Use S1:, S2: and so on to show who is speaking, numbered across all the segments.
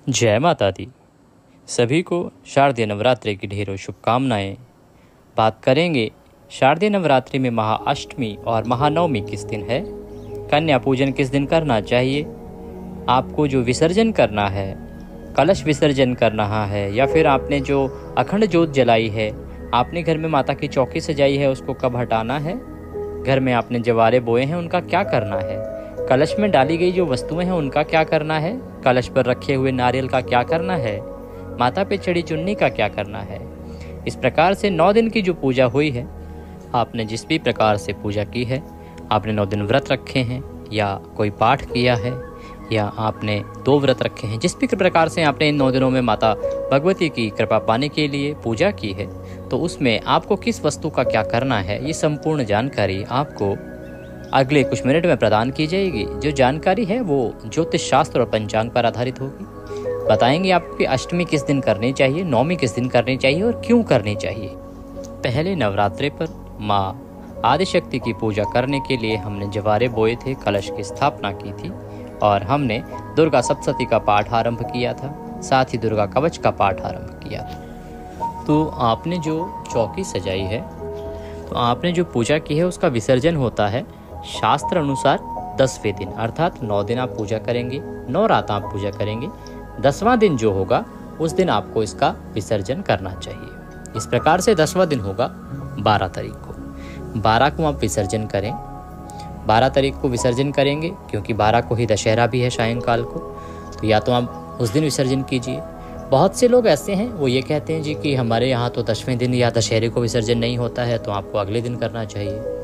S1: जय माता दी। सभी को शारदीय नवरात्रि की ढेरों शुभकामनाएं। बात करेंगे शारदीय नवरात्रि में महाअष्टमी और महानवमी किस दिन है, कन्या पूजन किस दिन करना चाहिए, आपको जो विसर्जन करना है, कलश विसर्जन करना है या फिर आपने जो अखंड ज्योत जलाई है, आपने घर में माता की चौकी सजाई है, उसको कब हटाना है, घर में आपने जवारे बोए हैं उनका क्या करना है, कलश में डाली गई जो वस्तुएं हैं उनका क्या करना है, कलश पर रखे हुए नारियल का क्या करना है, माता पे चढ़ी चुन्नी का क्या करना है। इस प्रकार से 9 दिन की जो पूजा हुई है, आपने जिस भी प्रकार से पूजा की है, आपने 9 दिन व्रत रखे हैं या कोई पाठ किया है या आपने 2 व्रत रखे हैं, जिस भी प्रकार से आपने इन 9 दिनों में माता भगवती की कृपा पाने के लिए पूजा की है, तो उसमें आपको किस वस्तु का क्या करना है, ये संपूर्ण जानकारी आपको अगले कुछ मिनट में प्रदान की जाएगी। जो जानकारी है वो ज्योतिष शास्त्र और पंचांग पर आधारित होगी। बताएंगे आपको कि अष्टमी किस दिन करनी चाहिए, नवमी किस दिन करनी चाहिए और क्यों करनी चाहिए। पहले नवरात्रे पर माँ आदिशक्ति की पूजा करने के लिए हमने जवारे बोए थे, कलश की स्थापना की थी और हमने दुर्गा सप्तशती का पाठ आरंभ किया था, साथ ही दुर्गा कवच का पाठ आरंभ किया था। तो आपने जो चौकी सजाई है, तो आपने जो पूजा की है उसका विसर्जन होता है शास्त्र अनुसार 10वें दिन, अर्थात 9 दिन आप पूजा करेंगे, 9 रात आप पूजा करेंगे, 10वां दिन जो होगा उस दिन आपको इसका विसर्जन करना चाहिए। इस प्रकार से 10वां दिन होगा 12 तारीख को। 12 को आप विसर्जन करें, 12 तारीख को विसर्जन करेंगे क्योंकि 12 को ही दशहरा भी है सायंकाल को, तो या तो आप उस दिन विसर्जन कीजिए। बहुत से लोग ऐसे हैं वो ये कहते हैं जी कि हमारे यहाँ तो 10वें दिन या दशहरे को विसर्जन नहीं होता है, तो आपको अगले दिन करना चाहिए।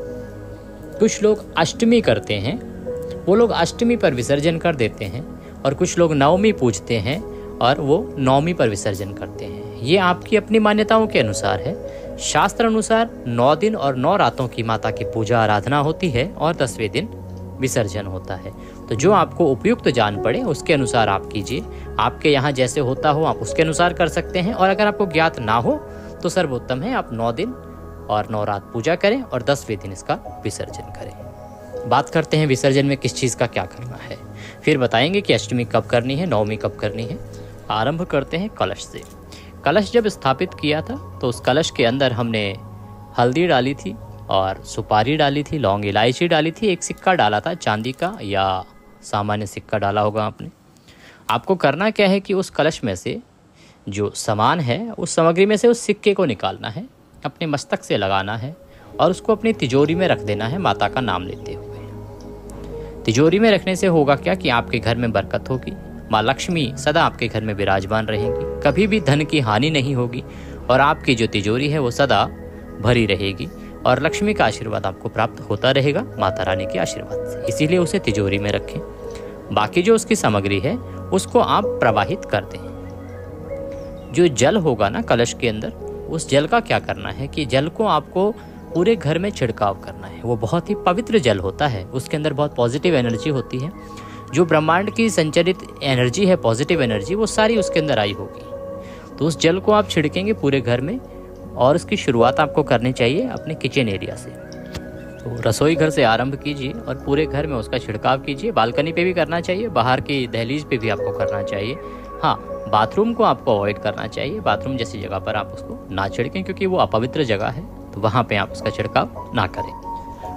S1: कुछ लोग अष्टमी करते हैं, वो लोग अष्टमी पर विसर्जन कर देते हैं और कुछ लोग नवमी पूजते हैं और वो नवमी पर विसर्जन करते हैं। ये आपकी अपनी मान्यताओं के अनुसार है। शास्त्र अनुसार 9 दिन और 9 रातों की माता की पूजा आराधना होती है और 10वें दिन विसर्जन होता है। तो जो आपको उपयुक्त जान पड़े उसके अनुसार आप कीजिए। आपके यहाँ जैसे होता हो आप उसके अनुसार कर सकते हैं, और अगर आपको ज्ञात ना हो तो सर्वोत्तम है आप 9 दिन और 9 रात पूजा करें और 10वें दिन इसका विसर्जन करें। बात करते हैं विसर्जन में किस चीज़ का क्या करना है, फिर बताएंगे कि अष्टमी कब करनी है, नवमी कब करनी है। आरंभ करते हैं कलश से। कलश जब स्थापित किया था तो उस कलश के अंदर हमने हल्दी डाली थी और सुपारी डाली थी, लौंग इलायची डाली थी, एक सिक्का डाला था चांदी का या सामान्य सिक्का डाला होगा आपने। आपको करना क्या है कि उस कलश में से जो सामान है उस सामग्री में से उस सिक्के को निकालना है, अपने मस्तक से लगाना है और उसको अपनी तिजोरी में रख देना है माता का नाम लेते हुए। तिजोरी में रखने से होगा क्या कि आपके घर में बरकत होगी, माँ लक्ष्मी सदा आपके घर में विराजमान रहेंगी, कभी भी धन की हानि नहीं होगी और आपकी जो तिजोरी है वो सदा भरी रहेगी और लक्ष्मी का आशीर्वाद आपको प्राप्त होता रहेगा माता रानी के आशीर्वाद से। इसीलिए उसे तिजोरी में रखें। बाकी जो उसकी सामग्री है उसको आप प्रवाहित कर दें। जो जल होगा ना कलश के अंदर, उस जल का क्या करना है कि जल को आपको पूरे घर में छिड़काव करना है। वो बहुत ही पवित्र जल होता है, उसके अंदर बहुत पॉजिटिव एनर्जी होती है। जो ब्रह्मांड की संचरित एनर्जी है, पॉजिटिव एनर्जी, वो सारी उसके अंदर आई होगी। तो उस जल को आप छिड़केंगे पूरे घर में और उसकी शुरुआत आपको करनी चाहिए अपने किचन एरिया से। तो रसोई घर से आरंभ कीजिए और पूरे घर में उसका छिड़काव कीजिए। बालकनी पे भी करना चाहिए, बाहर की दहलीज पे भी आपको करना चाहिए। हाँ, बाथरूम को आपको अवॉइड करना चाहिए। बाथरूम जैसी जगह पर आप उसको ना छिड़कें क्योंकि वो अपवित्र जगह है, तो वहाँ पे आप उसका छिड़काव ना करें।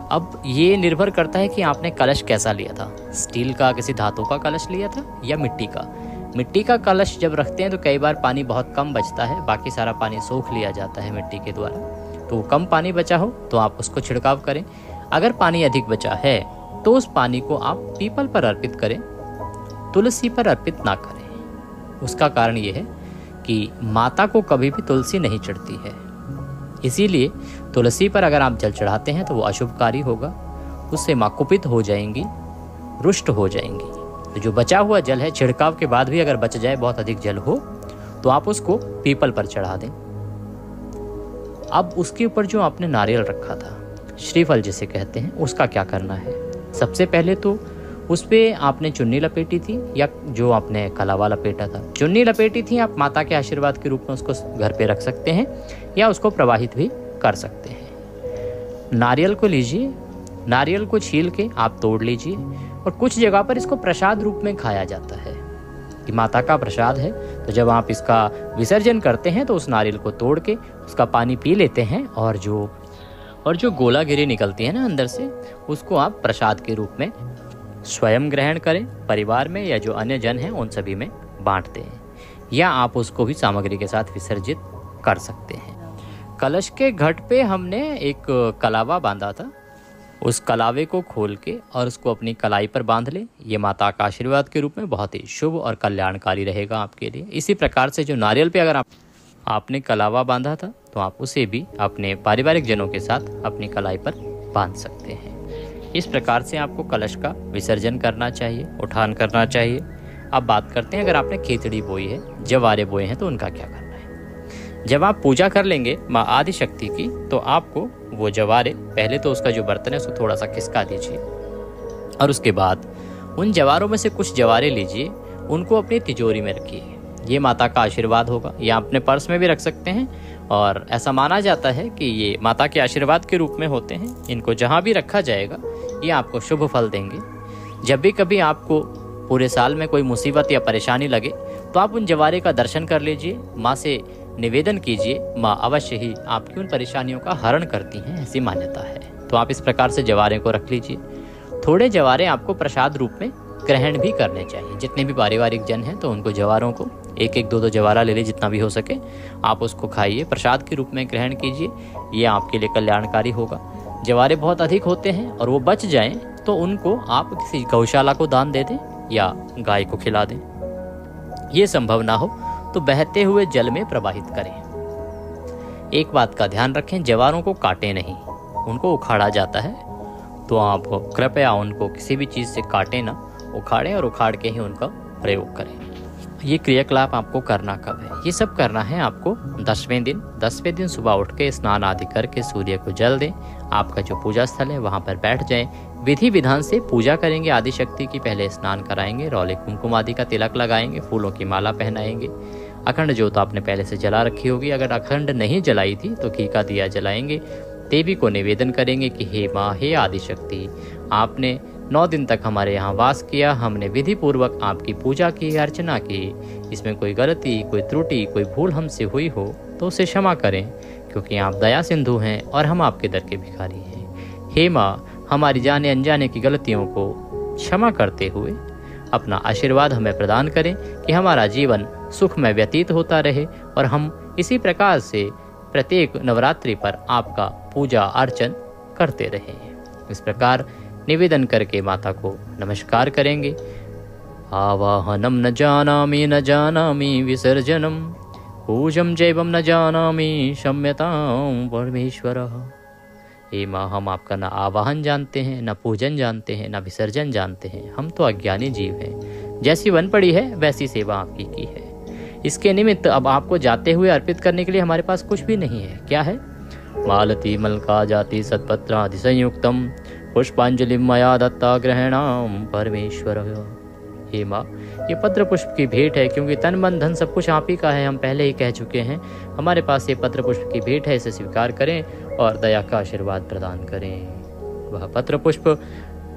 S1: अब ये निर्भर करता है कि आपने कलश कैसा लिया था, स्टील का किसी धातु का कलश लिया था या मिट्टी का। मिट्टी का कलश जब रखते हैं तो कई बार पानी बहुत कम बचता है, बाकी सारा पानी सोख लिया जाता है मिट्टी के द्वारा। तो कम पानी बचा हो तो आप उसको छिड़काव करें। अगर पानी अधिक बचा है तो उस पानी को आप पीपल पर अर्पित करें, तुलसी पर अर्पित ना करें। उसका कारण ये है कि माता को कभी भी तुलसी नहीं चढ़ती है, इसीलिए तुलसी पर अगर आप जल चढ़ाते हैं तो वो अशुभकारी होगा, उससे माँ कुपित हो जाएंगी, रुष्ट हो जाएंगी। तो जो बचा हुआ जल है, छिड़काव के बाद भी अगर बच जाए, बहुत अधिक जल हो, तो आप उसको पीपल पर चढ़ा दें। अब उसके ऊपर जो आपने नारियल रखा था, श्रीफल जिसे कहते हैं, उसका क्या करना है। सबसे पहले तो उस पे आपने चुन्नी लपेटी थी या जो आपने कलावा लपेटा था, चुन्नी लपेटी थी, आप माता के आशीर्वाद के रूप में उसको घर पे रख सकते हैं या उसको प्रवाहित भी कर सकते हैं। नारियल को लीजिए, नारियल को छील के आप तोड़ लीजिए और कुछ जगह पर इसको प्रसाद रूप में खाया जाता है। कि माता का प्रसाद है। तो जब आप इसका विसर्जन करते हैं तो उस नारियल को तोड़ के उसका पानी पी लेते हैं और जो गोला गिरी निकलती है ना अंदर से, उसको आप प्रसाद के रूप में स्वयं ग्रहण करें, परिवार में या जो अन्य जन हैं उन सभी में बांटते हैं, या आप उसको भी सामग्री के साथ विसर्जित कर सकते हैं। कलश के घट पे हमने एक कलावा बांधा था, उस कलावे को खोल के और उसको अपनी कलाई पर बांध ले। ये माता का आशीर्वाद के रूप में बहुत ही शुभ और कल्याणकारी रहेगा आपके लिए। इसी प्रकार से जो नारियल पे अगर आपने कलावा बांधा था तो आप उसे भी अपने पारिवारिक जनों के साथ अपनी कलाई पर बांध सकते हैं। इस प्रकार से आपको कलश का विसर्जन करना चाहिए, उठान करना चाहिए। अब बात करते हैं, अगर आपने खिचड़ी बोई है, जवारे बोए हैं, तो उनका क्या करना है। जब आप पूजा कर लेंगे माँ आदि शक्ति की, तो आपको वो जवारे, पहले तो उसका जो बर्तन है उसको थोड़ा सा खिसका दीजिए और उसके बाद उन जवारों में से कुछ जवारे लीजिए, उनको अपनी तिजोरी में रखिए। ये माता का आशीर्वाद होगा, या अपने पर्स में भी रख सकते हैं, और ऐसा माना जाता है कि ये माता के आशीर्वाद के रूप में होते हैं। इनको जहाँ भी रखा जाएगा ये आपको शुभ फल देंगे। जब भी कभी आपको पूरे साल में कोई मुसीबत या परेशानी लगे तो आप उन जवारे का दर्शन कर लीजिए, माँ से निवेदन कीजिए, माँ अवश्य ही आपकी उन परेशानियों का हरण करती हैं, ऐसी मान्यता है। तो आप इस प्रकार से जवारे को रख लीजिए। थोड़े जवारे आपको प्रसाद रूप में ग्रहण भी करने चाहिए। जितने भी पारिवारिक जन हैं तो उनको जवारों को एक एक दो दो जवारा ले ले, जितना भी हो सके आप उसको खाइए, प्रसाद के रूप में ग्रहण कीजिए। ये आपके लिए कल्याणकारी होगा। जवारे बहुत अधिक होते हैं और वो बच जाएं तो उनको आप किसी गौशाला को दान दे दें या गाय को खिला दें। ये संभव ना हो तो बहते हुए जल में प्रवाहित करें। एक बात का ध्यान रखें, जवारों को काटें नहीं, उनको उखाड़ा जाता है, तो आप कृपया उनको किसी भी चीज़ से काटें ना, उखाड़ें और उखाड़ के ही उनका प्रयोग करें। ये क्रियाकलाप आपको करना कब है? ये सब करना है आपको 10वें दिन सुबह उठ के स्नान आदि करके सूर्य को जल दें। आपका जो पूजा स्थल है वहाँ पर बैठ जाएं, विधि विधान से पूजा करेंगे आदि शक्ति की। पहले स्नान कराएंगे, रौले कुमकुम आदि का तिलक लगाएंगे, फूलों की माला पहनाएंगे। अखंड ज्योत आपने पहले से जला रखी होगी, अगर अखंड नहीं जलाई थी तो घी का दिया जलाएंगे। देवी को निवेदन करेंगे कि हे माँ, हे आदि शक्ति, आपने 9 दिन तक हमारे यहाँ वास किया, हमने विधि पूर्वक आपकी पूजा की, अर्चना की। इसमें कोई गलती, कोई त्रुटि, कोई भूल हमसे हुई हो तो उसे क्षमा करें, क्योंकि आप दया सिंधु हैं और हम आपके दर के भिखारी हैं। हे माँ, हमारी जाने अनजाने की गलतियों को क्षमा करते हुए अपना आशीर्वाद हमें प्रदान करें कि हमारा जीवन सुख में व्यतीत होता रहे और हम इसी प्रकार से प्रत्येक नवरात्रि पर आपका पूजा अर्चन करते रहें। इस प्रकार निवेदन करके माता को नमस्कार करेंगे। आवाहनम न जानामि विसर्जनम, पूजम जैवम न जानामि क्षम्यतां परमेश्वरः। हे माँ, हम आपका न आवाहन जानते हैं, न पूजन जानते हैं, न विसर्जन जानते हैं। हम तो अज्ञानी जीव हैं। जैसी बन पड़ी है वैसी सेवा आपकी की है। इसके निमित्त अब आपको जाते हुए अर्पित करने के लिए हमारे पास कुछ भी नहीं है। क्या है? मालती मलका जाति सत्पत्रादि संयुक्तम पुष्पांजलि मया दत्ता ग्रहणाम परमेश्वर। हे माँ, ये पत्र पुष्प की भेंट है, क्योंकि तन मन धन सब कुछ आप ही का है, हम पहले ही कह चुके हैं। हमारे पास ये पत्र पुष्प की भेंट है, इसे स्वीकार करें और दया का आशीर्वाद प्रदान करें। वह पत्र पुष्प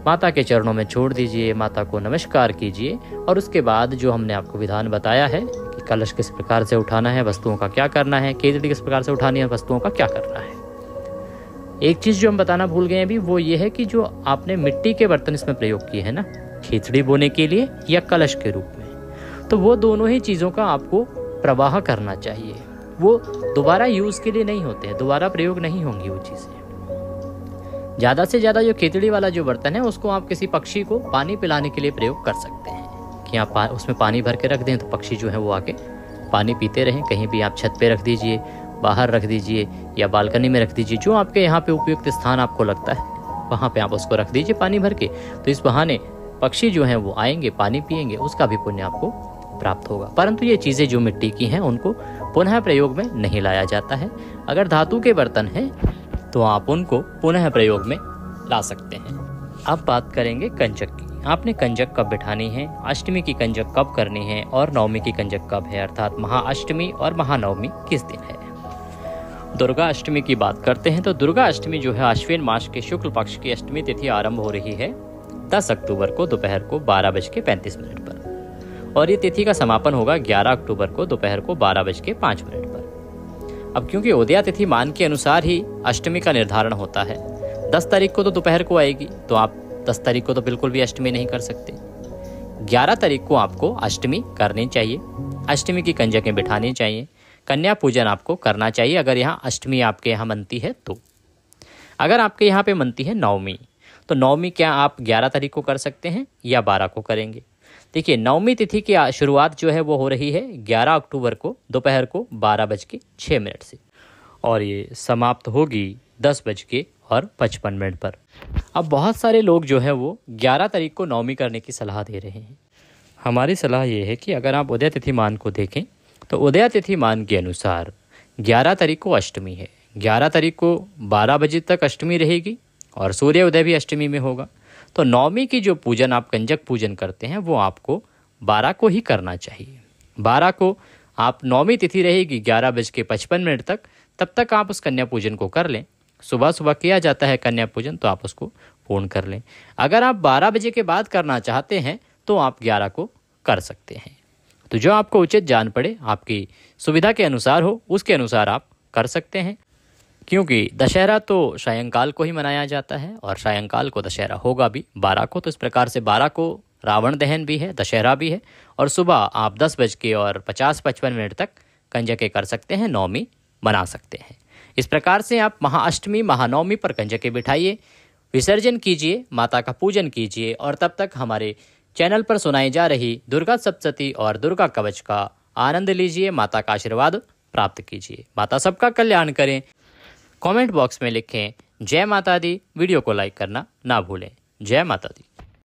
S1: माता के चरणों में छोड़ दीजिए, माता को नमस्कार कीजिए और उसके बाद जो हमने आपको विधान बताया है कि कलश किस प्रकार से उठाना है, वस्तुओं का क्या करना है, खिचड़ी किस प्रकार से उठानी है, वस्तुओं का क्या करना है। एक चीज़ जो हम बताना भूल गए अभी, वो ये है कि जो आपने मिट्टी के बर्तन इसमें प्रयोग किए हैं ना, खिचड़ी बोने के लिए या कलश के रूप में, तो वो दोनों ही चीज़ों का आपको प्रवाह करना चाहिए। वो दोबारा यूज़ के लिए नहीं होते हैं, दोबारा प्रयोग नहीं होंगी वो चीज़ें। ज़्यादा से ज़्यादा जो खिचड़ी वाला जो बर्तन है उसको आप किसी पक्षी को पानी पिलाने के लिए प्रयोग कर सकते हैं, कि आप उसमें पानी भर के रख दें तो पक्षी जो है वो आके पानी पीते रहें। कहीं भी आप छत पे रख दीजिए, बाहर रख दीजिए या बालकनी में रख दीजिए, जो आपके यहाँ पे उपयुक्त स्थान आपको लगता है वहाँ पे आप उसको रख दीजिए पानी भर के। तो इस बहाने पक्षी जो हैं वो आएंगे, पानी पिएंगे, उसका भी पुण्य आपको प्राप्त होगा। परंतु ये चीज़ें जो मिट्टी की हैं उनको पुनः प्रयोग में नहीं लाया जाता है। अगर धातु के बर्तन हैं तो आप उनको पुनः प्रयोग में ला सकते हैं। अब बात करेंगे कंजक की। आपने कंजक कब बिठानी है, अष्टमी की कंजक कब करनी है और नवमी की कंजक कब है, अर्थात महाअष्टमी और महानवमी किस दिन है। दुर्गा अष्टमी की बात करते हैं तो दुर्गा अष्टमी जो है आश्विन मास के शुक्ल पक्ष की अष्टमी तिथि आरंभ हो रही है 10 अक्टूबर को दोपहर को 12:35 पर और ये तिथि का समापन होगा 11 अक्टूबर को दोपहर को 12:05 पर। अब क्योंकि उदया तिथि मान के अनुसार ही अष्टमी का निर्धारण होता है, 10 तारीख को तो दोपहर को आएगी, तो आप 10 तारीख को तो बिल्कुल भी अष्टमी नहीं कर सकते। 11 तारीख को आपको अष्टमी करनी चाहिए, अष्टमी की कंजकें बिठानी चाहिए, कन्या पूजन आपको करना चाहिए अगर यहाँ अष्टमी आपके यहाँ मनती है तो। अगर आपके यहाँ पे मनती है नवमी, तो नवमी क्या आप 11 तारीख को कर सकते हैं या 12 को करेंगे? देखिए, नवमी तिथि की शुरुआत जो है वो हो रही है 11 अक्टूबर को दोपहर को 12:06 से, और ये समाप्त होगी 10:55 पर। अब बहुत सारे लोग जो है वो 11 तारीख को नवमी करने की सलाह दे रहे हैं। हमारी सलाह ये है कि अगर आप उदय तिथि मान को देखें तो उदय तिथि मान के अनुसार 11 तारीख को अष्टमी है, 11 तारीख को 12 बजे तक अष्टमी रहेगी और सूर्य उदय भी अष्टमी में होगा। तो नवमी की जो पूजन आप कंजक पूजन करते हैं वो आपको 12 को ही करना चाहिए। 12 को आप नवमी तिथि रहेगी 11:55 तक, तब तक आप उस कन्या पूजन को कर लें। सुबह सुबह किया जाता है कन्या पूजन, तो आप उसको पूर्ण कर लें। अगर आप 12 बजे के बाद करना चाहते हैं तो आप 11 को कर सकते हैं। तो जो आपको उचित जान पड़े, आपकी सुविधा के अनुसार हो, उसके अनुसार आप कर सकते हैं। क्योंकि दशहरा तो सायंकाल को ही मनाया जाता है और सायंकाल को दशहरा होगा भी 12 को, तो इस प्रकार से 12 को रावण दहन भी है, दशहरा भी है, और सुबह आप 10:50-55 तक कंजकें कर सकते हैं, नवमी मना सकते हैं। इस प्रकार से आप महाअष्टमी महानवमी पर कंजकें बिठाइए, विसर्जन कीजिए, माता का पूजन कीजिए, और तब तक हमारे चैनल पर सुनाई जा रही दुर्गा सप्तशती और दुर्गा कवच का आनंद लीजिए, माता का आशीर्वाद प्राप्त कीजिए। माता सबका कल्याण करें। कमेंट बॉक्स में लिखें जय माता दी, वीडियो को लाइक करना ना भूलें। जय माता दी।